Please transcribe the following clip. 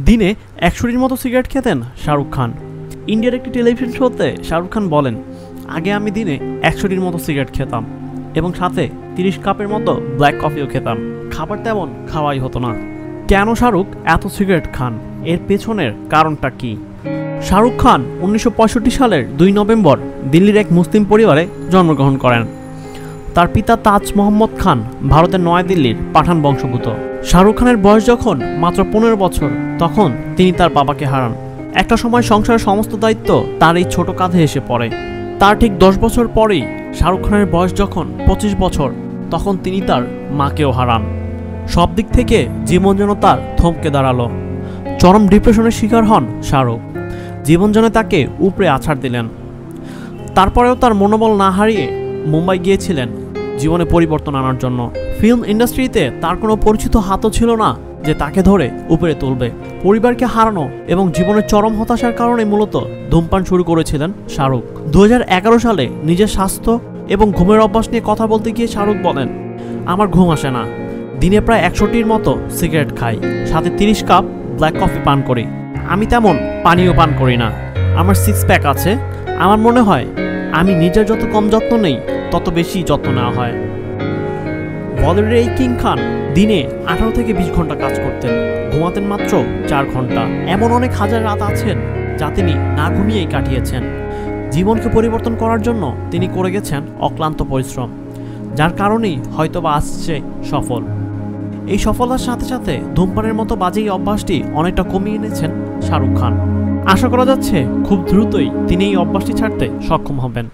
দিনে ১০০টির মতো সিগারেট খেতেন শাহরুখ খান। ইন্ডিয়ার একটি টেলিভিশন শোতে শাহরুখ খান বলেন, আগে আমি দিনে ১০০টির মতো সিগারেট খেতাম এবং সাথে ৩০ কাপের মতো ব্ল্যাক কফিও খেতাম। খাবার তেমন খাওয়াই হতো না। কেন শাহরুখ এত সিগারেট খান? এর পেছনের কারণটা কি? শাহরুখ খান ১৯৬৫ সালের ২ নভেম্বর দিল্লির এক মুসলিম পরিবারে জন্মগ্রহণ করেন। তার পিতা তাজ মোহাম্মদ খান ভারতের নয়াদিল্লির পাঠান বংশোদ্ভূত। শাহরুখ খানের বয়স যখন মাত্র ১৫ বছর, তখন তিনি তার বাবাকে হারান। একটা সময় সংসারের সমস্ত দায়িত্ব তার এই ছোট কাঁধে এসে পড়ে। তার ঠিক ১০ বছর পরেই শাহরুখ খানের বয়স যখন ২৫ বছর, তখন তিনি তার মাকেও হারান। সব দিক থেকে জীবন যেন তার থমকে দাঁড়ালো। চরম ডিপ্রেশনের শিকার হন শাহরুখ। জীবন যেন তাকে উপরে আছাড় দিলেন। তারপরেও তার মনোবল না হারিয়ে মুম্বাই গিয়েছিলেন জীবনে পরিবর্তন আনার জন্য। ফিল্ম ইন্ডাস্ট্রিতে তার কোনো পরিচিত হাতও ছিল না যে তাকে ধরে উপরে তুলবে। পরিবারকে হারানো এবং জীবনের চরম হতাশার কারণে মূলত ধূমপান শুরু করেছিলেন শাহরুখ। ২০১১ সালে নিজের স্বাস্থ্য এবং ঘুমের অভ্যাস নিয়ে কথা বলতে গিয়ে শাহরুখ বলেন, আমার ঘুম আসে না, দিনে প্রায় ১০০টির মতো সিগারেট খাই, সাথে ৩০ কাপ ব্ল্যাক কফি পান করি। আমি তেমন পানীয় পান করি না। আমার 6 প্যাক আছে। আমার মনে হয় আমি নিজের যত কম যত্ন নেই, তত বেশি যত্ন নেওয়া হয়। বলিউডের এই কিং খান দিনে ১৮ থেকে ২০ ঘন্টা কাজ করতেন, ঘুমাতেন মাত্র ৪ ঘন্টা। এমন অনেক হাজার রাত আছেন যা তিনি না ঘুমিয়েই কাটিয়েছেন। জীবনকে পরিবর্তন করার জন্য তিনি করে গেছেন অক্লান্ত পরিশ্রম, যার কারণেই হয়তোবা আসছে সফল। এই সফলতার সাথে সাথে ধূমপানের মতো বাজে এই অভ্যাসটি অনেকটা কমিয়ে এনেছেন শাহরুখ খান। আশা করা যাচ্ছে খুব দ্রুতই তিনি এই অভ্যাসটি ছাড়তে সক্ষম হবেন।